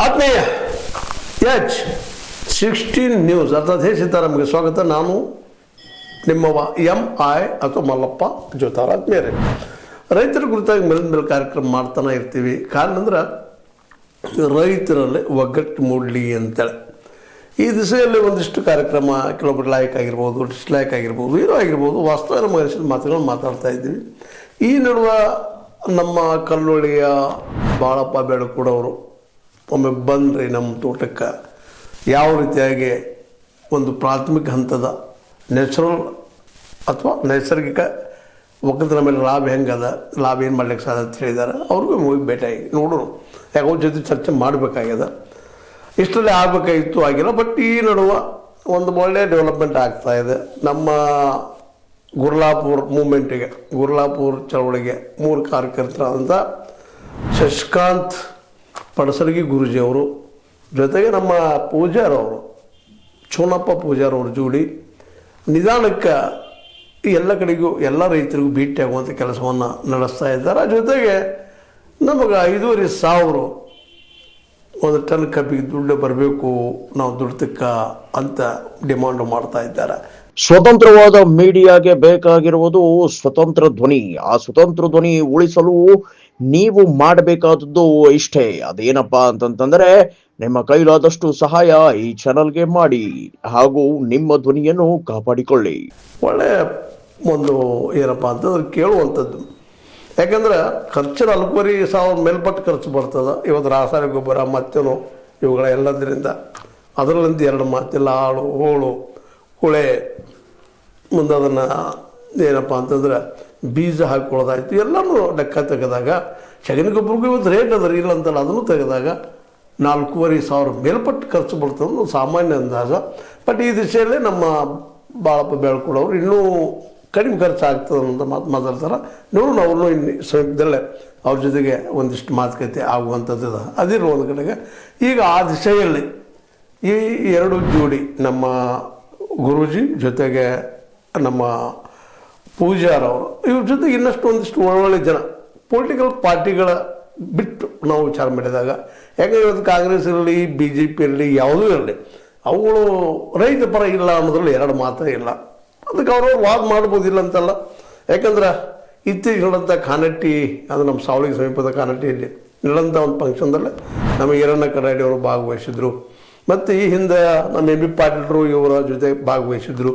ಆತ್ಮೀಯ H16 news ಅರ್ಥಾತ್ ಹೇ ಸೀತಾರಾಮ್ಗೆ ಸ್ವಾಗತ. ನಾನು ನಿಮ್ಮವ MI ಅಥವಾ ಮಲ್ಲಪ್ಪ ಜ್ಯೋತಾರಾಜ್ ಮೇರೆ. ರೈತರ ಕುರಿತಾಗಿ ಮೇಲೆ ಕಾರ್ಯಕ್ರಮ ಮಾಡ್ತಾನೆ ಇರ್ತೀವಿ. ಕಾರಣ ಅಂದ್ರೆ ರೈತರಲ್ಲಿ ಒಗ್ಗಟ್ಟು ಮೂಡಲಿ ಅಂತೇಳಿ ಈ ದಿಸೆಯಲ್ಲಿ ಒಂದಿಷ್ಟು ಕಾರ್ಯಕ್ರಮ ಕೆಲವೊಬ್ಬರು ಲೈಕ್ ಆಗಿರ್ಬೋದು, ಡಿಸ್ಲೈಕ್ ಆಗಿರ್ಬೋದು, ಏನೋ ಆಗಿರ್ಬೋದು, ವಾಸ್ತವ ನಮ್ಮ ಅನಿಸಿದ ಮಾತುಗಳನ್ನು ಮಾತಾಡ್ತಾ ಇದ್ದೀವಿ. ಈ ನಡುವೆ ನಮ್ಮ ಕಲ್ಲೊಳ್ಳಿಯ ಬಾಳಪ್ಪ ಬೆಳಕೂಡವರು ಒಮ್ಮೆ ಬಂದ್ರಿ ನಮ್ಮ ತೋಟಕ್ಕೆ ಯಾವ ರೀತಿಯಾಗಿ ಒಂದು ಪ್ರಾಥಮಿಕ ಹಂತದ ನ್ಯಾಚುರಲ್ ಅಥವಾ ನೈಸರ್ಗಿಕ ಒಕ್ಕಲಿನ ಮೇಲೆ ಲಾಭ ಹೆಂಗದ, ಲಾಭ ಏನು ಮಾಡ್ಲಿಕ್ಕೆ ಸಾಧ್ಯ ಅಂತ ಹೇಳಿದ್ದಾರೆ. ಅವ್ರಿಗೂ ಹೋಗಿ ಭೇಟಿಯಾಗಿ ನೋಡೋಣ, ಯಾಕೆ ಅವ್ರ ಜೊತೆ ಚರ್ಚೆ ಮಾಡಬೇಕಾಗ್ಯದ. ಇಷ್ಟರಲ್ಲಿ ಆಗಬೇಕಾಗಿತ್ತು, ಆಗಿಲ್ಲ. ಬಟ್ ಈ ನಡುವೆ ಒಂದು ಒಳ್ಳೆಯ ಡೆವಲಪ್ಮೆಂಟ್ ಆಗ್ತಾಯಿದೆ. ನಮ್ಮ ಗುರ್ಲಾಪುರ್ ಮೂಮೆಂಟಿಗೆ, ಗುರ್ಲಾಪುರ್ ಚಳವಳಿಗೆ 3 ಕಾರ್ಯಕರ್ತರಾದಂಥ ಶಶಿಕಾಂತ್ ಪಡಸರ್ಗಿ ಗುರೂಜಿಯವರು ಜೊತೆಗೆ ನಮ್ಮ ಪೂಜಾರವರು ಚೋನಪ್ಪ ಪೂಜಾರವ್ರ ಜೋಡಿ ನಿಧಾನಕ್ಕೆ ಈ ಎಲ್ಲ ಕಡೆಗೂ ಎಲ್ಲ ರೈತರಿಗೂ ಭೇಟಿಯಾಗುವಂಥ ಕೆಲಸವನ್ನು ನಡೆಸ್ತಾ ಇದ್ದಾರೆ. ಜೊತೆಗೆ ನಮಗೆ 5,500 ಒಂದು ಟನ್ ಕಬ್ಬಿಗೆ ದುಡ್ಡು ಬರಬೇಕು, ನಾವು ದುಡ್ತಕ್ಕ ಅಂತ ಡಿಮಾಂಡ್ ಮಾಡ್ತಾ ಇದ್ದಾರೆ. ಸ್ವತಂತ್ರವಾದ ಮೀಡಿಯಾಗೆ ಬೇಕಾಗಿರುವುದು ಸ್ವತಂತ್ರ ಧ್ವನಿ. ಆ ಸ್ವತಂತ್ರ ಧ್ವನಿ ಉಳಿಸಲು ನೀವು ಮಾಡಬೇಕಾದದ್ದು ಇಷ್ಟೇ. ಅದೇನಪ್ಪಾ ಅಂತಂತಂದ್ರೆ ನಿಮ್ಮ ಕೈಲಾದಷ್ಟು ಸಹಾಯ ಈ ಚಾನಲ್ಗೆ ಮಾಡಿ ಹಾಗೂ ನಿಮ್ಮ ಧ್ವನಿಯನ್ನು ಕಾಪಾಡಿಕೊಳ್ಳಿ. ಒಳ್ಳೆ ಒಂದು ಏನಪ್ಪ ಅಂತಂದ್ರೆ ಕೇಳುವಂಥದ್ದು. ಯಾಕಂದ್ರೆ ಖರ್ಚಿನ 4,500 ಮೇಲ್ಪಟ್ಟು ಖರ್ಚು ಬರ್ತದೆ. ಇವತ್ತು ರಾಸಾಯನಿಕ ಗೊಬ್ಬರ ಮತ್ತೇನು ಇವುಗಳ ಎಲ್ಲದರಿಂದ ಅದರಲ್ಲಿಂದ 2 ಮಾತಿಲ್ಲ, ಆಳು ಹೋಳು ಹುಳೆ ಮುಂದೆ ಅದನ್ನು ಏನಪ್ಪ ಅಂತಂದ್ರೆ ಬೀಜ ಹಾಕ್ಕೊಳ್ಳೋದಾಯ್ತು, ಎಲ್ಲನೂ ಲೆಕ್ಕ ತೆಗೆದಾಗ ಸಗಣಿ ಗೊಬ್ಬರಿಗೂ ಇವತ್ತು ರೇಟ್ ಅದ ಇಲ್ಲ ಅಂತಲ್ಲ, ಅದನ್ನು ತೆಗೆದಾಗ 4,500 ಮೇಲ್ಪಟ್ಟು ಖರ್ಚು ಬರ್ತದೆ ಸಾಮಾನ್ಯ ಅಂದಾಜ. ಬಟ್ ಈ ದಿಶೆಯಲ್ಲೇ ನಮ್ಮ ಬಾಳಪ್ಪ ಬೆಳಕೂಡವ್ರು ಇನ್ನೂ ಕಡಿಮೆ ಖರ್ಚು ಆಗ್ತದೆ ಅಂತ ಮಾತಾಡ್ತಾರೆ. ನೋಡೋಣ, ಅವ್ರನ್ನೂ ಇನ್ನು ಸಮೀಪದಲ್ಲೇ ಅವ್ರ ಜೊತೆಗೆ ಒಂದಿಷ್ಟು ಮಾತುಕತೆ ಆಗುವಂಥದ್ದು ಅದಿರೋ ಒಂದು ಕಡೆಗೆ. ಈಗ ಆ ದಿಶೆಯಲ್ಲಿ ಈ 2 ಜೋಡಿ ನಮ್ಮ ಗುರೂಜಿ ಜೊತೆಗೆ ನಮ್ಮ ಪೂಜಾರವರು ಇವ್ರ ಜೊತೆಗೆ ಇನ್ನಷ್ಟು ಒಂದಿಷ್ಟು ಒಳ್ಳೊಳ್ಳೆ ಜನ ಪೊಲಿಟಿಕಲ್ ಪಾರ್ಟಿಗಳ ಬಿಟ್ಟು ನಾವು ವಿಚಾರ ಮಾಡಿದಾಗ, ಯಾಕಂದರೆ ಇವತ್ತು ಕಾಂಗ್ರೆಸ್ ಇರಲಿ, BJP ಇರಲಿ, ಯಾವುದೂ ಇರಲಿ, ಅವುಗಳು ರೈತ ಪರ ಇಲ್ಲ ಅನ್ನೋದ್ರಲ್ಲಿ 2 ಮಾತೇ ಇಲ್ಲ. ಅದಕ್ಕೆ ಅವ್ರವ್ರು ವಾದ ಮಾಡ್ಬೋದಿಲ್ಲ ಅಂತಲ್ಲ. ಯಾಕಂದ್ರೆ ಇತ್ತೀಚೆಗೆ ನಡೆದಂಥ ಕಾನಟ್ಟಿ, ಅದು ನಮ್ಮ ಸಾವಳಿಗೆ ಸಮೀಪದ ಕಾನಟ್ಟಿಯಲ್ಲಿ ನಡೆದಂಥ ಒಂದು ಫಂಕ್ಷನ್ದಲ್ಲೇ ನಮ್ಮ ಈರಣ್ಣ ಕರಾಡಿ ಅವರು ಭಾಗವಹಿಸಿದ್ರು. ಮತ್ತು ಈ ಹಿಂದೆ ನಮ್ಮ MB ಪಾಟೀಲರು ಇವರ ಜೊತೆ ಭಾಗವಹಿಸಿದ್ರು.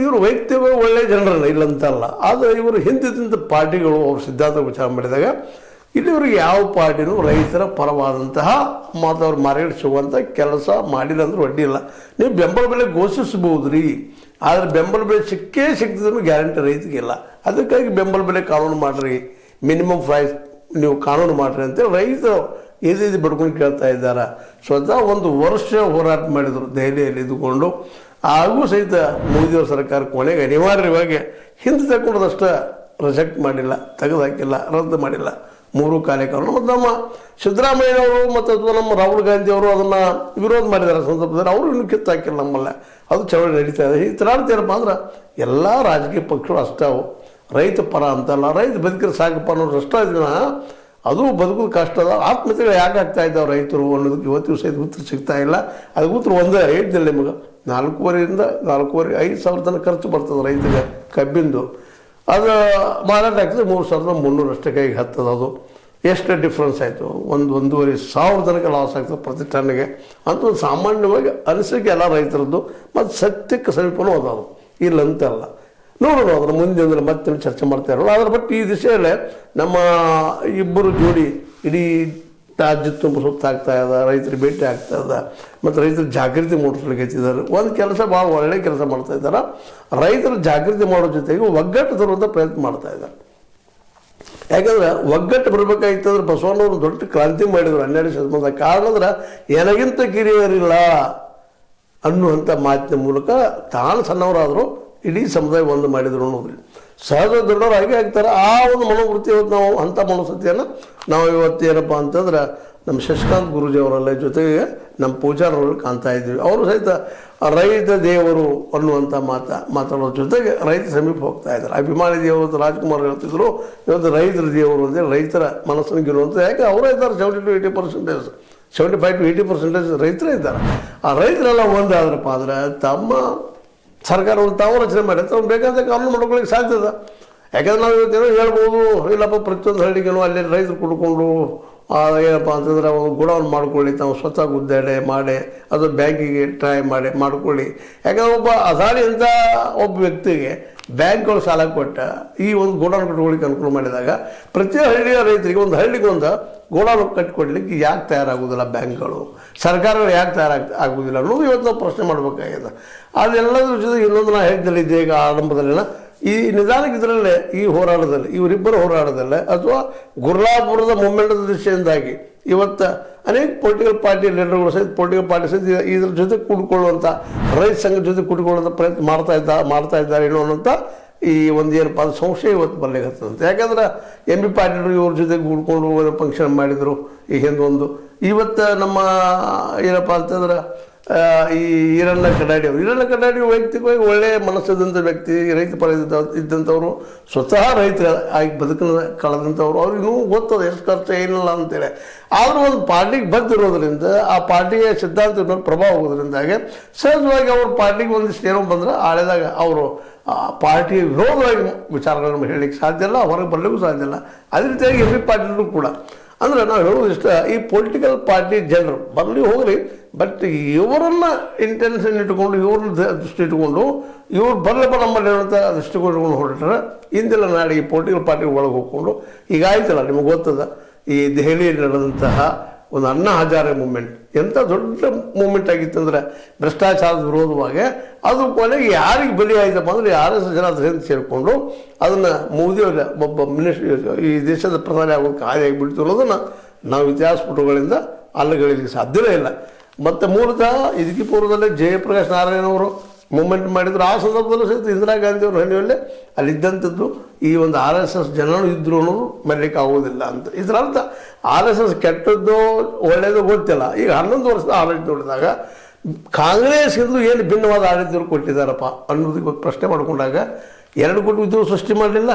ಇವರು ವೈಯಕ್ತಿಕ ಒಳ್ಳೆಯ ಜನರಲ್ಲ, ಇಲ್ಲಂತಲ್ಲ. ಆದರೆ ಇವರು ಹಿಂದಿದ್ದಂಥ ಪಾರ್ಟಿಗಳು ಅವ್ರ ಸಿದ್ಧಾಂತ ವಿಚಾರ ಮಾಡಿದಾಗ ಇಲ್ಲಿವರೆಗೆ ಯಾವ ಪಾರ್ಟಿನೂ ರೈತರ ಪರವಾದಂತಹ ಮಾತು ಅವ್ರು ಮಾರ್ಗಡಿಸುವಂಥ ಕೆಲಸ ಮಾಡಿಲ್ಲ ಅಂದ್ರೆ ಅಡ್ಡಿ ಇಲ್ಲ. ನೀವು ಬೆಂಬಲ ಬೆಲೆ ಘೋಷಿಸ್ಬೋದು ರೀ, ಆದರೆ ಬೆಂಬಲ ಬೆಲೆ ಸಿಗ್ತದನ್ನು ಗ್ಯಾರಂಟಿ ರೈತರಿಗಿಲ್ಲ. ಅದಕ್ಕಾಗಿ ಬೆಂಬಲ ಬೆಲೆ ಕಾನೂನು ಮಾಡಿರಿ, ಮಿನಿಮಮ್ ಪ್ರೈಸ್ ನೀವು ಕಾನೂನು ಮಾಡಿರಿ ಅಂತೇಳಿ ರೈತರು ಎದು ಬಡ್ಕೊಂಡು ಕೇಳ್ತಾ ಇದ್ದಾರೆ. ಸ್ವತಃ 1 ವರ್ಷ ಹೋರಾಟ ಮಾಡಿದರು ದೆಹಲಿಯಲ್ಲಿ ಇದ್ದುಕೊಂಡು. ಹಾಗೂ ಸಹಿತ ಮೋದಿಯವ್ರ ಸರ್ಕಾರ ಕೊನೆಗೆ ಅನಿವಾರ್ಯವಾಗಿ ಹಿಂದೆ ತಗೊಂಡದಷ್ಟೇ ರಿಜೆಕ್ಟ್ ಮಾಡಿಲ್ಲ, ತೆಗೆದುಹಾಕಿಲ್ಲ, ರದ್ದು ಮಾಡಿಲ್ಲ 3 ಕಾರ್ಯಕ್ರಮ. ಮತ್ತು ನಮ್ಮ ಸಿದ್ದರಾಮಯ್ಯನವರು ಮತ್ತು ಅಥವಾ ನಮ್ಮ ರಾಹುಲ್ ಗಾಂಧಿ ಅವರು ಅದನ್ನು ವಿರೋಧ ಮಾಡಿದ್ದಾರೆ ಸಂದರ್ಭದಲ್ಲಿ. ಅವರು ಇನ್ನೂ ಕಿತ್ತಾಕಿಲ್ಲ ನಮ್ಮಲ್ಲ, ಅದು ಚಳವಳಿ ನಡೀತಾ ಇದೆ. ಈ ಏನಪ್ಪ ಅಂದ್ರೆ ಎಲ್ಲ ರಾಜಕೀಯ ಪಕ್ಷಗಳು ಅಷ್ಟೇ, ಅವು ರೈತ ಪರ ಅಂತಲ್ಲ. ರೈತ ಬದುಕಿದ್ರೆ ಸಾಕಪ್ಪ ಅನ್ನೋದು ಅಷ್ಟೇ ಇದನ್ನ, ಅದು ಬದುಕೋದು ಕಷ್ಟ ಅದ. ಆತ್ಮಹತ್ಯೆಗಳು ಯಾಕೆ ಆಗ್ತಾ ಇದ್ದಾವೆ ರೈತರು ಅನ್ನೋದಕ್ಕೆ ಇವತ್ತು ಸಹಿತ ಉತ್ತರ ಸಿಗ್ತಾ ಇಲ್ಲ. ಅದಕ್ಕೆ ಉತ್ತರ ಒಂದೇ ಹೇಳ್ತಿಲ್ಲ ನಿಮಗೆ. 4,500 5,000 ತನಕ ಖರ್ಚು ಬರ್ತದೆ ರೈತರಿಗೆ ಕಬ್ಬಿಂದು. ಅದು ಮಾರಾಟ ಆಗ್ತದೆ 3,300 ಅಷ್ಟೇ ಕೈಗೆ ಹತ್ತದ. ಅದು ಎಷ್ಟು ಡಿಫ್ರೆನ್ಸ್ ಆಯಿತು, 1,500 ತನಕ ಲಾಸ್ ಆಗ್ತದೆ ಪ್ರತಿ ಟನ್ನಿಗೆ ಅಂತ ಒಂದು ಸಾಮಾನ್ಯವಾಗಿ ಅನಿಸಿಕೆ ಎಲ್ಲ ರೈತರದ್ದು. ಮತ್ತು ಸತ್ಯಕ್ಕೆ ಸಮೀಪನೂ ಅದಾವು, ಇಲ್ಲಂತಲ್ಲ. ನೋಡೋಣ, ಅದರ ಮುಂದೆ ಅಂದರೆ ಮತ್ತೆ ಚರ್ಚೆ ಮಾಡ್ತಾ ಇರೋಲ್ಲ. ಅದರ ಬಟ್ ಈ ದಿಶೆಯಲ್ಲೇ ನಮ್ಮ 2 ಜೋಡಿ ಇಡೀ ರಾಜ್ಯ ತುಂಬ ಸುತ್ತಾಗ್ತಾ ಇದೆ, ರೈತರಿಗೆ ಭೇಟಿ ಆಗ್ತಾ ಇದೆ, ಮತ್ತು ರೈತರ ಜಾಗೃತಿ ಮೂಡಿಸ್ಲಿಕ್ಕೆ ಎತ್ತಿದ್ದಾರೆ. ಒಂದು ಕೆಲಸ ಭಾಳ ಒಳ್ಳೆಯ ಕೆಲಸ ಮಾಡ್ತಾ ಇದ್ದಾರೆ. ರೈತರ ಜಾಗೃತಿ ಮಾಡೋ ಜೊತೆಗೆ ಒಗ್ಗಟ್ಟು ತರುವಂಥ ಪ್ರಯತ್ನ ಮಾಡ್ತಾ ಇದ್ದಾರೆ. ಯಾಕಂದ್ರೆ ಒಗ್ಗಟ್ಟು ಬರಬೇಕಾಗಿತ್ತಂದ್ರೆ ಬಸವಣ್ಣವರು ದೊಡ್ಡ ಕ್ರಾಂತಿ ಮಾಡಿದರು 12ನೇ ಶತಮಾನದ. ಕಾರಣ ಅಂದ್ರೆ ನನಗಿಂತ ಕಿರಿಯರಿಲ್ಲ ಅನ್ನುವಂಥ ಮಾತಿನ ಮೂಲಕ ತಾನು ಸಣ್ಣವರಾದರೂ ಇಡೀ ಸಮುದಾಯ ಒಂದು ಮಾಡಿದ್ರು ಅನ್ನೋದ್ರಿ. ಸಹಜ ದೊಡ್ಡವರು ಹಾಗೆ ಆಗ್ತಾರೆ. ಆ ಒಂದು ಮನೋವೃತ್ತಿ ಇವತ್ತು ನಾವು ಅಂಥ ಮನೋಸ್ಥಿತಿಯನ್ನು ನಾವು ಇವತ್ತು ಏನಪ್ಪ ಅಂತಂದ್ರೆ ನಮ್ಮ ಶಶಿಕಾಂತ್ ಗುರೂಜಿ ಅವರಲ್ಲೇ ಜೊತೆಗೆ ನಮ್ಮ ಪೂಜಾರವ್ರಲ್ಲಿ ಕಾಣ್ತಾ ಇದ್ದೀವಿ. ಅವರು ಸಹಿತ ರೈತ ದೇವರು ಅನ್ನುವಂಥ ಮಾತಾಡೋದ್ರ ಜೊತೆಗೆ ರೈತ ಸಮೀಪ ಹೋಗ್ತಾ ಇದ್ದಾರೆ. ಅಭಿಮಾನಿ ದೇವರು ರಾಜ್ಕುಮಾರ್ ಹೇಳ್ತಿದ್ರು, ಇವತ್ತು ರೈತರ ದೇವರು ಅಂದರೆ ರೈತರ ಮನಸ್ಸನ್ನು ಗೆಲ್ಲುವಂಥ. ಯಾಕೆ ಅವರೇ ಇದ್ದಾರೆ 70 to 80% 75% to 80% ರೈತರೇ ಇದ್ದಾರೆ. ಆ ರೈತರೆಲ್ಲ ಒಂದಾದ್ರಪ್ಪ ಅಂದ್ರೆ ತಮ್ಮ ಸರ್ಕಾರವನ್ನು ತಾವು ರಚನೆ ಮಾಡಿ ತಾವು ಬೇಕಾದ ಕಾನೂನು ಮಾಡ್ಕೊಳ್ಳಿಕ್ಕೆ ಸಾಧ್ಯದ. ಯಾಕಂದ್ರೆ ನಾವು ಇವತ್ತೇನೋ ಹೇಳ್ಬೋದು, ಇಲ್ಲಪ್ಪ ಪ್ರತಿಯೊಂದು ಹಳ್ಳಿಗೇನೋ ಅಲ್ಲಿ ರೈತರು ಕುಡ್ಕೊಂಡು ಏನಪ್ಪ ಅಂತಂದ್ರೆ ಒಂದು ಗುಣವನ್ನು ಮಾಡ್ಕೊಳ್ಳಿ, ತಾವು ಸ್ವತಃ ಗುದ್ದಾಡೆ ಮಾಡಿ ಅದು ಬ್ಯಾಂಕಿಗೆ ಟ್ರೈ ಮಾಡ್ಕೊಳ್ಳಿ. ಯಾಕಂದ್ರೆ ಒಬ್ಬ ಅದಾಳಿ ಅಂತ ಒಬ್ಬ ವ್ಯಕ್ತಿಗೆ ಬ್ಯಾಂಕ್ಗಳು ಸಾಲ ಕೊಟ್ಟ ಈ ಒಂದು ಗೋಡೌನ್ ಕಟ್ಕೊಳ್ಳಿಕ್ಕೆ ಅನುಕೂಲ ಮಾಡಿದಾಗ ಪ್ರತಿ ಹಳ್ಳಿಯ ರೈತರಿಗೆ ಒಂದು ಹಳ್ಳಿಗೆ ಒಂದು ಗೋಡೌನ್ ಕಟ್ಕೊಡ್ಲಿಕ್ಕೆ ಯಾಕೆ ತಯಾರಾಗೋದಿಲ್ಲ ಬ್ಯಾಂಕ್ಗಳು, ಸರ್ಕಾರಗಳು ಯಾಕೆ ಆಗೋದಿಲ್ಲ ಅನ್ನೋದು ಇವತ್ತು ನಾವು ಪ್ರಶ್ನೆ ಮಾಡಬೇಕಾಗಿದೆ. ಅದೆಲ್ಲದ್ರ ಜೊತೆ ಇನ್ನೊಂದು ನಾನು ಹೇಳ್ತಿದ್ದೆ ಈಗ ಆರಂಭದಲ್ಲಿನ ಈ ನಿಧಾನಕ್ಕೆ ಇದರಲ್ಲೇ ಈ ಹೋರಾಟದಲ್ಲಿ ಇವರಿಬ್ಬರ ಹೋರಾಟದಲ್ಲೇ ಅಥವಾ ಗುರ್ಲಾಪುರದ ಮೂಮೆಂಟದ ದೃಷ್ಟಿಯಿಂದಾಗಿ ಇವತ್ತು ಅನೇಕ ಪೊಲಿಟಿಕಲ್ ಪಾರ್ಟಿ ಲೀಡರ್ಗಳು ಸಹಿತ ಪೊಲಿಟಿಕಲ್ ಪಾರ್ಟಿ ಸಹಿತ ಇದ್ರ ಜೊತೆ ಕೂಡಿಕೊಳ್ಳುವಂಥ ರೈತ ಸಂಘದ ಜೊತೆ ಕೂಡಿಕೊಳ್ಳುವಂಥ ಪ್ರಯತ್ನ ಮಾಡ್ತಾ ಇದ್ದಾರೆ ಏನೋ ಅನ್ನೋಂಥ ಈ ಒಂದು ಏನಪ್ಪ ಅದು ಸಂಶಯ ಇವತ್ತು ಬರ್ಲಿಕ್ಕೆ. ಯಾಕಂದ್ರೆ ಎಂ ಪಿ ಪಾಟೀಲ್ ಇವ್ರ ಜೊತೆ ಕೂಡ್ಕೊಂಡು ಫಂಕ್ಷನ್ ಮಾಡಿದರು ಈ ಹಿಂದೊಂದು. ಇವತ್ತು ನಮ್ಮ ಏನಪ್ಪ ಅಂತಂದ್ರೆ ಈ ಈರಣ್ಣ ಕಡಾಡಿ ವೈಯಕ್ತಿಕವಾಗಿ ಒಳ್ಳೆಯ ಮನಸ್ಸಿದಂಥ ವ್ಯಕ್ತಿ, ರೈತ ಪರ ಇದ್ದಂಥವ್ರು, ಸ್ವತಃ ರೈತರ ಆಗಿ ಬದುಕನ್ನು ಕಳೆದಂಥವ್ರು. ಅವ್ರಿಗೆ ಇನ್ನೂ ಗೊತ್ತದ ಎಷ್ಟು ಖರ್ಚು ಏನಿಲ್ಲ ಅಂತೇಳಿ. ಆದರೂ ಒಂದು ಪಾರ್ಟಿಗೆ ಬಂದಿರೋದ್ರಿಂದ ಆ ಪಾರ್ಟಿಯ ಸಿದ್ಧಾಂತದ ಮೇಲೆ ಪ್ರಭಾವ ಹೋಗೋದ್ರಿಂದಾಗೆ ಸಹಜವಾಗಿ ಅವ್ರ ಪಾರ್ಟಿಗೆ ಒಂದಿಷ್ಟು ಏನೋ ಬಂದ್ರೆ ಆಳೆದಾಗ ಅವರು ಪಾರ್ಟಿಯ ವಿರೋಧವಾಗಿ ವಿಚಾರಗಳನ್ನು ಹೇಳಲಿಕ್ಕೆ ಸಾಧ್ಯ ಇಲ್ಲ, ಹೊರಗೆ ಬರಲಿಕ್ಕೂ ಸಾಧ್ಯ ಇಲ್ಲ. ಅದೇ ರೀತಿಯಾಗಿ ಎಂ ಪಿ ಪಾಟೀಲರು ಕೂಡ ಅಂದರೆ ನಾವು ಹೇಳೋದು ಇಷ್ಟ, ಈ ಪೊಲಿಟಿಕಲ್ ಪಾರ್ಟಿ ಜನರು ಬರಲಿ ಹೋಗಲಿ, ಬಟ್ ಇವರನ್ನ ಇಂಟೆನ್ಷನ್ ಇಟ್ಕೊಂಡು ಇವ್ರನ್ನ ದೃಷ್ಟಿ ಇಟ್ಕೊಂಡು ಇವ್ರು ಬರಲಪ್ಪ ನಮ್ಮಲ್ಲಿ ಅಂತ ದೃಷ್ಟಿಕೊಂಡು ಹೊರಟ್ರೆ ಇಂದೆಲ್ಲ ನಾಳೆ ಈ ಪೊಲಿಟಿಕಲ್ ಪಾರ್ಟಿ ಒಳಗೆ ಹೋಗ್ಕೊಂಡು ಈಗ ಆಯ್ತಲ್ಲ ನಿಮಗೆ ಗೊತ್ತದ ಈ ದೆಹಲಿಯಲ್ಲಿ ನಡೆದಂತಹ ಒಂದು ಅಣ್ಣಾ ಹಜಾರೆ ಮೂಮೆಂಟ್ ಎಂಥ ದೊಡ್ಡ ಮೂಮೆಂಟ್ ಆಗಿತ್ತಂದ್ರೆ ಭ್ರಷ್ಟಾಚಾರದ ವಿರೋಧವಾಗಿ ಅದು ಕೊನೆಗೆ ಯಾರಿಗೆ ಬಲಿ ಆಯ್ತಪ್ಪ ಅಂದರೆ RSS ಜನ ಸೇರಿಕೊಂಡು ಅದನ್ನು ಮೋದಿಯವರ ಒಬ್ಬ ಈ ದೇಶದ ಪ್ರಧಾನಿ ಆಗೋಕ್ಕೆ ಹಾದಿಯಾಗಿಬಿಡ್ತು ಅನ್ನೋದನ್ನು ನಾವು ಇತಿಹಾಸ ಪುಟಗಳಿಂದ ಅಲ್ಲಗಳಿಲಿಕ್ಕೆ ಸಾಧ್ಯವೇ ಇಲ್ಲ. ಮತ್ತು ಮೂಲತಃ ಇದಕ್ಕೆ ಪೂರ್ವದಲ್ಲೇ ಜಯಪ್ರಕಾಶ್ ನಾರಾಯಣ ಅವರು ಮೂಮೆಂಟ್ ಮಾಡಿದ್ರು. ಆ ಸಂದರ್ಭದಲ್ಲೂ ಸಹಿತ ಇಂದಿರಾ ಗಾಂಧಿ ಅವ್ರ ಹಣ್ಣಿಯಲ್ಲೇ ಅಲ್ಲಿದ್ದಂಥದ್ದು ಈ ಒಂದು RSS ಜನರು ಇದ್ರು ಅನ್ನೋದು ಮರಲಿಕ್ಕೆ ಆಗೋದಿಲ್ಲ ಅಂತ. ಇದರರ್ಥ RSS ಕೆಟ್ಟದ್ದು ಒಳ್ಳೆಯದು ಗೊತ್ತಿಲ್ಲ. ಈಗ 11 ವರ್ಷದ ಆಡಳಿತ ನೋಡಿದಾಗ ಕಾಂಗ್ರೆಸ್ಗಿಂತಲೂ ಏನು ಭಿನ್ನವಾದ ಆಡಳಿತರು ಕೊಟ್ಟಿದ್ದಾರಪ್ಪ ಅನ್ನೋದಕ್ಕೆ ಪ್ರಶ್ನೆ ಮಾಡಿಕೊಂಡಾಗ 2 ಕೋಟಿ ಉದ್ಯೋಗ ಸೃಷ್ಟಿ ಮಾಡಲಿಲ್ಲ.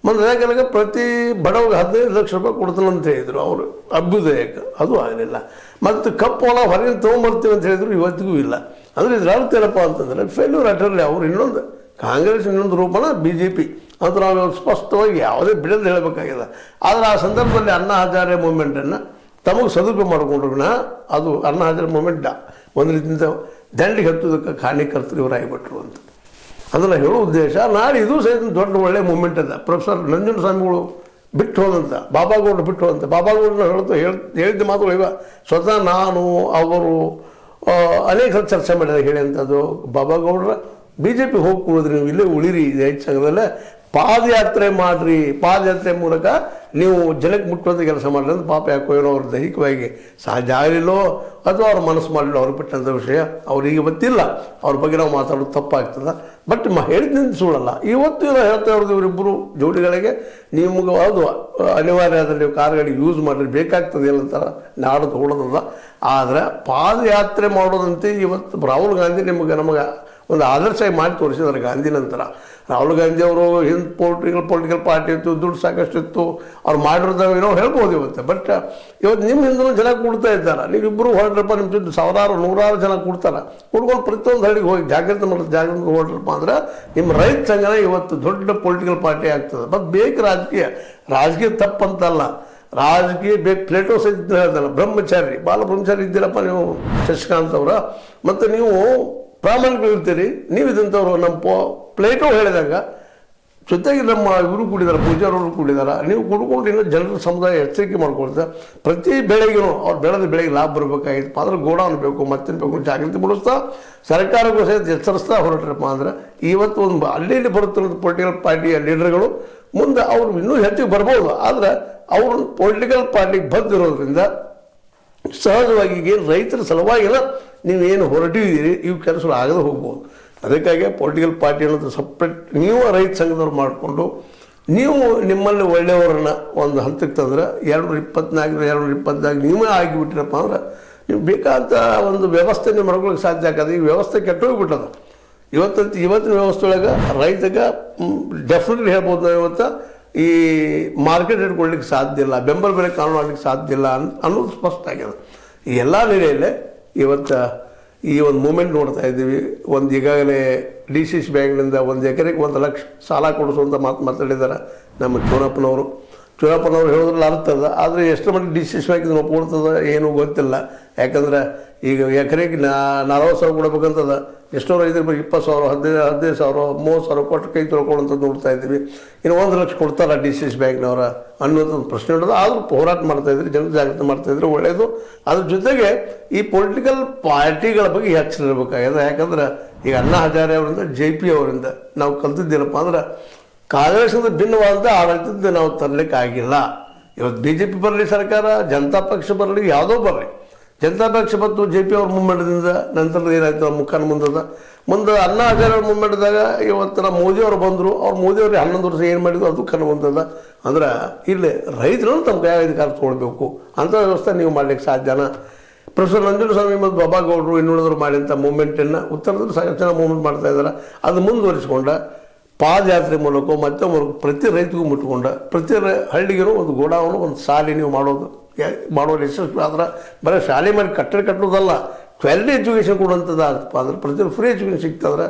ಮನರೇಗಾಗೆ ಪ್ರತಿ ಬಡವರಿಗೆ 15 ಲಕ್ಷ ರೂಪಾಯಿ ಕೊಡ್ತಾನೆ ಅಂತ ಹೇಳಿದರು ಅವರು ಅಭ್ಯುದಯಕ್ಕೆ, ಅದು ಆಗಲಿಲ್ಲ. ಮತ್ತು ಕಪ್ಪು ಹಣ ಹೊರಗಿನ ತೊಗೊಂಬರ್ತೀವಿ ಅಂತ ಹೇಳಿದ್ರು, ಇವತ್ತಿಗೂ ಇಲ್ಲ. ಅಂದರೆ ಇದ್ರ ಅರ್ಥ ಏನಪ್ಪ ಅಂತಂದರೆ ಫೇಲ್ಯೂರ್ ಅಟರ್ಲಿ ಅವರು ಇನ್ನೊಂದು ಕಾಂಗ್ರೆಸ್ ಇನ್ನೊಂದು ರೂಪಣ BJP ಅಂತ ನಾವು ಸ್ಪಷ್ಟವಾಗಿ ಯಾವುದೇ ಬಿಡಲು ಹೇಳಬೇಕಾಗಿದೆ. ಆದರೆ ಆ ಸಂದರ್ಭದಲ್ಲಿ ಅಣ್ಣಾ ಹಜಾರೆ ಮೂಮೆಂಟನ್ನು ತಮಗೆ ಸದುಪಯೋಗ ಮಾಡಿಕೊಂಡ್ರು ಅದು ಅಣ್ಣಾ ಹಜಾರೆ ಮೂಮೆಂಟ್ ಒಂದು ರೀತಿಯಿಂದ ದಂಡಿಗೆ ಹತ್ತೋದಕ್ಕೆ ಕಾರಣೀಕರ್ತರು ಇವರಾಗಿಬಿಟ್ರು ಅಂತ. ಅದನ್ನು ಹೇಳೋ ಉದ್ದೇಶ ನಾಳೆ ಇದು ಸಹಿತ ದೊಡ್ಡ ಒಳ್ಳೆಯ ಮೂಮೆಂಟ್ ಅದ. ಪ್ರೊಫೆಸರ್ ನಂಜುಂಡಸ್ವಾಮಿಗಳು ಬಿಟ್ಟು ಹೋದಂಥ ಬಾಬಾಗೌಡರು ಬಿಟ್ಟು ಹೋದಂಥ ಬಾಬಾಗೌಡರನ್ನ ಹೇಳಿದ್ದ ಮಾತುಗಳು ಇವ ಸ್ವತಃ ನಾನು ಅವರು ಅನೇಕ ಚರ್ಚೆ ಮಾಡಿದಾಗ ಹೇಳಿದಂಥದ್ದು ಬಾಬಾಗೌಡರ BJP ಹೋಗ್ಕೊಳ್ಳೋದ್ರಿ, ನೀವು ಇಲ್ಲೇ ಉಳಿರಿ ರೈತ ಸಂಘದಲ್ಲೇ ಪಾದಯಾತ್ರೆ ಮಾಡಿರಿ, ಪಾದಯಾತ್ರೆ ಮೂಲಕ ನೀವು ಜನಕ್ಕೆ ಮುಟ್ಟುವಂಥ ಕೆಲಸ ಮಾಡಿರಿ ಅಂತ. ಪಾಪ ಯಾಕೋ ಏನೋ ಅವ್ರ ದೈಹಿಕವಾಗಿ ಸಹಜ ಆಗಲಿಲ್ಲೋ ಅಥವಾ ಅವ್ರ ಮನಸ್ಸು ಮಾಡಲಿಲ್ಲ ಅವ್ರಿಗೆ ಬಿಟ್ಟಂಥ ವಿಷಯ ಅವ್ರಿಗೆ ಗೊತ್ತಿಲ್ಲ. ಅವ್ರ ಬಗ್ಗೆ ನಾವು ಮಾತಾಡೋದು ತಪ್ಪಾಗ್ತದೆ. ಬಟ್ ಹೇಳಿದ್ದಿಂದ ಸುಳ್ಳಲ್ಲ. ಇವತ್ತು ನಾವು ಹೇಳ್ತಾ ಇರೋದು ಇವರಿಬ್ಬರು ಜೋಡಿಗಳಿಗೆ ನಿಮ್ಗೆ ಅದು ಅನಿವಾರ್ಯ ಆದರೆ ನೀವು ಕಾರ್ ಗಾಡಿ ಯೂಸ್ ಮಾಡಿರಿ ಬೇಕಾಗ್ತದೆ ಏನಂತ ನಾಡು ತಗೊಳ್ಳೋದಲ್ಲ. ಆದರೆ ಪಾದಯಾತ್ರೆ ಮಾಡೋದಂತೆ ಇವತ್ತು ರಾಹುಲ್ ಗಾಂಧಿ ನಮಗೆ ಒಂದು ಆದರ್ಶ ಮಾಡಿ ತೋರಿಸಿದ್ದಾರೆ. ಗಾಂಧಿ ನಂತರ ರಾಹುಲ್ ಗಾಂಧಿ ಅವರು ಹಿಂದೆ ಪೊಲಿಟಿಕಲ್ ಪಾರ್ಟಿ ಇತ್ತು, ದುಡ್ಡು ಸಾಕಷ್ಟು ಇತ್ತು, ಅವ್ರು ಮಾಡಿರೋದಾಗ ಏನೋ ಹೇಳ್ಬೋದು ಇವತ್ತು. ಬಟ್ ಇವತ್ತು ನಿಮ್ಮ ಹಿಂದೂ ಜನ ಕೊಡ್ತಾ ಇದ್ದಾರೆ. ನೀವಿಬ್ಬರು ಹೊರಡ್ರಪ್ಪ, ನಿಮ್ಮ ಜೊತೆ ಸಾವಿರಾರು ನೂರಾರು ಜನ ಕೊಡ್ತಾರೆ. ಕೊಡ್ಕೊಂಡು ಪ್ರತಿಯೊಂದು ಹಳ್ಳಿಗೆ ಹೋಗಿ ಜಾಗೃತಿ ಹೊರಡ್ರಪ್ಪ ಅಂದ್ರೆ ನಿಮ್ಮ ರೈತ ಸಂಘನ ಇವತ್ತು ದೊಡ್ಡ ಪೊಲಿಟಿಕಲ್ ಪಾರ್ಟಿ ಆಗ್ತದೆ. ಮತ್ತು ಬೇಕು ರಾಜಕೀಯ ತಪ್ಪಂತಲ್ಲ, ರಾಜಕೀಯ ಬೇಕು. ಪ್ಲೇಟೋ ಸಹಿತ ಹೇಳ್ದಲ್ಲ, ಬಾಲಬ್ರಹ್ಮಚಾರಿ ಇದ್ದೀರಪ್ಪ ನೀವು ಶಶಿಕಾಂತ್ ಅವರ, ಮತ್ತು ನೀವು ಪ್ರಾಮಾಣಿಕರಿರ್ತೀರಿ, ನೀವು ಇದಂಥವ್ರು. ನಮ್ಮ ಪ್ಲೇಟೋ ಹೇಳಿದಾಗ ಜೊತೆಗೆ ನಮ್ಮ ಇವರು ಕೂಡಿದ್ದಾರೆ, ಪೂಜಾರವರು ಕೂಡಿದ್ದಾರೆ. ನೀವು ಕುಡ್ಕೊಂಡು ಇನ್ನೂ ಜನರ ಸಮುದಾಯ ಎಚ್ಚರಿಕೆ ಮಾಡ್ಕೊಳ್ತಾರೆ. ಪ್ರತಿ ಬೆಳೆಗೂ ಅವ್ರು ಬೆಳೆದ ಬೆಳೆಗೆ ಲಾಭ ಬರಬೇಕಾಗಿತ್ತು ಅಂದ್ರೆ ಗೋಡೌನ್ ಬೇಕು, ಮತ್ತೇನು ಬೇಕು ಜಾಗೃತಿ ಮೂಡಿಸ್ತಾ ಸರ್ಕಾರಕ್ಕೂ ಸಹಿತ ಎಚ್ಚರಿಸ್ತಾ ಹೊರಟ್ರಪ್ಪ ಅಂದ್ರೆ ಇವತ್ತು ಒಂದು ಅಲ್ಲಿ ಬರುತ್ತಿರೋದು ಪೊಲಿಟಿಕಲ್ ಪಾರ್ಟಿಯ ಲೀಡರ್ಗಳು ಮುಂದೆ ಅವರು ಇನ್ನೂ ಹೆಚ್ಚಿಗೆ ಬರ್ಬೋದು. ಆದರೆ ಅವರು ಪೊಲಿಟಿಕಲ್ ಪಾರ್ಟಿಗೆ ಬಂದಿರೋದ್ರಿಂದ ಸಹಜವಾಗಿ ರೈತರ ಸಲುವಾಗಿಲ್ಲ ನೀವೇನು ಹೊರಟಿದ್ದೀರಿ ಇವು ಕೆಲಸಗಳು ಆಗದೆ ಹೋಗ್ಬೋದು. ಅದಕ್ಕಾಗಿ ಪೊಲಿಟಿಕಲ್ ಪಾರ್ಟಿ ಅನ್ನೋದು ಸಪ್ರೇಟ್ ನೀವು ರೈತ ಸಂಘದವ್ರು ಮಾಡಿಕೊಂಡು ನೀವು ನಿಮ್ಮಲ್ಲಿ ಒಳ್ಳೆಯವರನ್ನ ಒಂದು ಹಂತಕ್ಕೆ ತಂದ್ರೆ 2024 ನೀವೇ ಆಗಿಬಿಟ್ಟಿರಪ್ಪ ಅಂದ್ರೆ ನೀವು ಬೇಕಾದ ಒಂದು ವ್ಯವಸ್ಥೆ ನೀವು ಮಾಡ್ಕೊಳ್ಳೋಕೆ ಸಾಧ್ಯ ಆಗ್ತದೆ. ಈ ವ್ಯವಸ್ಥೆ ಕೆಟ್ಟೋಗ್ಬಿಟ್ಟದ ಇವತ್ತಿನ ವ್ಯವಸ್ಥೆ ಒಳಗೆ ರೈತಗೆ ಡೆಫಿನೆಟ್ಲಿ ಹೇಳ್ಬೋದು. ಇವತ್ತು ಈ ಮಾರ್ಕೆಟ್ ಇಟ್ಕೊಳ್ಳಿಕ್ಕೆ ಸಾಧ್ಯ ಇಲ್ಲ, ಬೆಂಬಲ ಬೆಲೆ ಕಾನೂನು ಆಗಲಿಕ್ಕೆ ಸಾಧ್ಯ ಇಲ್ಲ ಅನ್ನೋದು ಸ್ಪಷ್ಟ ಆಗ್ಯದ. ಈ ಎಲ್ಲ ನೆಲೆಯಲ್ಲೇ ಇವತ್ತು ಈ ಒಂದು ಮೂಮೆಂಟ್ ನೋಡ್ತಾ ಇದ್ದೀವಿ. ಒಂದು ಈಗಾಗಲೇ DCC ಬ್ಯಾಂಕ್ನಿಂದ 1 ಎಕರೆಗೆ 1 ಲಕ್ಷ ಸಾಲ ಕೊಡಿಸುವಂಥ ಮಾತಾಡಿದ್ದಾರೆ ನಮ್ಮ ಚೂರಪ್ಪನವರು ಹೇಳೋದ್ರಲ್ಲಿ ಅರ್ಥ ಅದ. ಆದರೆ ಎಷ್ಟು ಮಟ್ಟಿಗೆ DCC ಬ್ಯಾಂಕ್ ಇದನ್ನು ಒಪ್ಕೊಳ್ತದ ಏನೂ ಗೊತ್ತಿಲ್ಲ. ಯಾಕಂದ್ರೆ ಈಗ ಎಕರೆಗೆ 40,000 ಕೊಡಬೇಕಂತದ. ಎಷ್ಟೋ ರೈತರು 20,000 15,000 30,000 ಕೊಟ್ಟು ಕೈ ತೊಳ್ಕೊಳ್ಳೋಂಥದ್ದು ನೋಡ್ತಾ ಇದ್ದೀವಿ. ಇನ್ನು 1 ಲಕ್ಷ ಕೊಡ್ತಾರ DCC ಬ್ಯಾಂಕ್ನವರ ಅನ್ನೋದು ಒಂದು ಪ್ರಶ್ನೆ ಇಡೋದು. ಆದರೂ ಹೋರಾಟ ಮಾಡ್ತಾಯಿದ್ರು, ಜನ ಜಾಗೃತಿ ಮಾಡ್ತಾಯಿದ್ರು, ಒಳ್ಳೆಯದು. ಅದ್ರ ಜೊತೆಗೆ ಈ ಪೊಲಿಟಿಕಲ್ ಪಾರ್ಟಿಗಳ ಬಗ್ಗೆ ಎಚ್ಚರ ಇರಬೇಕಾಗಿದೆ. ಯಾಕಂದ್ರೆ ಈಗ ಅಣ್ಣಾ ಹಜಾರೆ ಅವರಿಂದ JP ಅವರಿಂದ ನಾವು ಕಲ್ತಿದ್ದೇನಪ್ಪ ಅಂದ್ರೆ ಕಾಂಗ್ರೆಸ್ಸಿಂದ ಭಿನ್ನವಾದಂಥ ಆಡಳಿತದ ನಾವು ತರಲಿಕ್ಕೆ ಆಗಿಲ್ಲ. ಇವತ್ತು BJP ಬರಲಿ, ಸರ್ಕಾರ ಜನತಾ ಪಕ್ಷ ಬರಲಿ, ಯಾವುದೋ ಬರಲಿ, ಜನತಾ ಪಕ್ಷ ಮತ್ತು JP ಅವ್ರ ಮುಮ್ಮೆಂಟದಿಂದ ನಂತರದ ಏನಾಯ್ತು ಮುಖಾನ ಮುಂದೆ ಅಣ್ಣಾ ಹಜಾರೆ ಅವ್ರ ಮುಮ್ಮೆಂಟದಾಗ ಇವತ್ತು ನಮ್ಮ ಮೋದಿಯವರು ಬಂದರು. ಮೋದಿಯವ್ರಿಗೆ 11 ವರ್ಷ ಏನು ಮಾಡಿದ್ರು ಅದು ಕಣ್ಣು ಬಂದದ. ಅಂದ್ರೆ ಇಲ್ಲಿ ರೈತರನ್ನು ತಮ್ಮ ಕೈ ಅಧಿಕಾರ ತೊಗೊಳ್ಬೇಕು ಅಂಥ ವ್ಯವಸ್ಥೆ ನೀವು ಮಾಡ್ಲಿಕ್ಕೆ ಸಾಧ್ಯನ? ಪ್ರೊಫೆಸರ್ ನಂಜುಂಡಸ್ವಾಮಿ ಮತ್ತು ಬಾಬಾ ಗೌಡರು ಇನ್ನುಳಿದ್ರು ಮಾಡಿದಂಥ ಮೂಮೆಂಟನ್ನು ಉತ್ತರದಲ್ಲಿ ಸಾಕಷ್ಟು ಜನ ಮೂವ್ಮೆಂಟ್ ಮಾಡ್ತಾ ಇದ್ದಾರೆ. ಅದು ಮುಂದುವರಿಸ್ಕೊಂಡ ಪಾದಯಾತ್ರೆ ಮೂಲಕ ಮತ್ತೆ ಪ್ರತಿ ರೈತಗೂ ಮುಟ್ಕೊಂಡ ಪ್ರತಿ ಹಳ್ಳಿಗೂ ಒಂದು ಗೋಡಾವನು ಒಂದು ಶಾಲೆ ನೀವು ಮಾಡೋದು ಯಶಸ್ವಿ ಆದ್ರೆ ಬರೀ ಶಾಲೆ ಮಾಡಿ ಕಟ್ಟೋದಲ್ಲ, ಕ್ವಾಲಿಟಿ ಎಜುಕೇಷನ್ ಕೊಡುವಂಥದ್ದು ಆಗಪ್ಪ ಅಂದ್ರೆ ಪ್ರತಿ ಫ್ರೀ ಎಜುಕೇಷನ್ ಸಿಗ್ತದ್ರೆ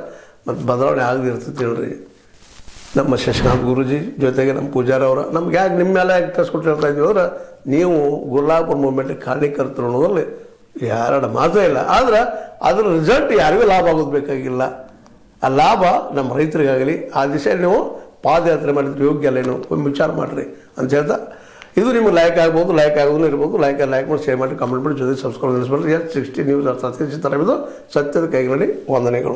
ಮತ್ತು ಬದಲಾವಣೆ ಆಗದಿರ್ತೈತೆ ಹೇಳ್ರಿ. ನಮ್ಮ ಶಶಿಕಾಂತ್ ಗುರೂಜಿ ಜೊತೆಗೆ ನಮ್ಮ ಪೂಜಾರಿ ಅವರ ನಮ್ಗೆ ಯಾಕೆ ನಿಮ್ಮ ಮೇಲೆ ಯಾಕೆ ಕಳ್ಸ್ಕೊಟ್ಟು ಹೇಳ್ತಾ ಇದ್ದೀವಿ ಅಂದ್ರೆ ನೀವು ಗುರ್ಲಾಪುರ ಮೂವ್ಮೆಂಟಿಗೆ ಕಾರಣೀಕರ್ತರು ಅನ್ನೋದ್ರಲ್ಲಿ ಎರಡು ಮಾತೇ ಇಲ್ಲ. ಆದ್ರೆ ಅದರ ರಿಸಲ್ಟ್ ಯಾರಿಗೂ ಲಾಭ ಆಗೋದು ಬೇಕಾಗಿಲ್ಲ. ಆ ಲಾಭ ನಮ್ಮ ರೈತರಿಗಾಗಲಿ ಆ ದಿಶೆಯಲ್ಲಿ ನೀವು ಪಾದಯಾತ್ರೆ ಮಾಡಿದ್ರೆ ಯೋಗ್ಯ ಅಲ್ಲ, ನೀವು ಒಮ್ಮೆ ವಿಚಾರ ಮಾಡಿರಿ ಅಂತ ಹೇಳ್ತಾ, ಇದು ನಿಮ್ಗೆ ಲೈಕ್ ಆಗ್ಬೋದು, ಲೈಕ್ ಆಗೋದು ಇರ್ಬೋದು. ಲೈಕ್ ಮಾಡಿ ಶೇರ್ ಮಾಡಿ ಕಮೆಂಟ್ ಮಾಡಿ ಜೊತೆ ಸಬ್ಸ್ಕ್ರೈಬ್ ನಿಲ್ಲಿಸ್ಬಿಡ್ರಿ. S60 ನ್ಯೂಸ್ ಅರ್ಥ ಸತ್ಯದ ಕೈಗಳಲ್ಲಿ ವಂದನೆಗಳು.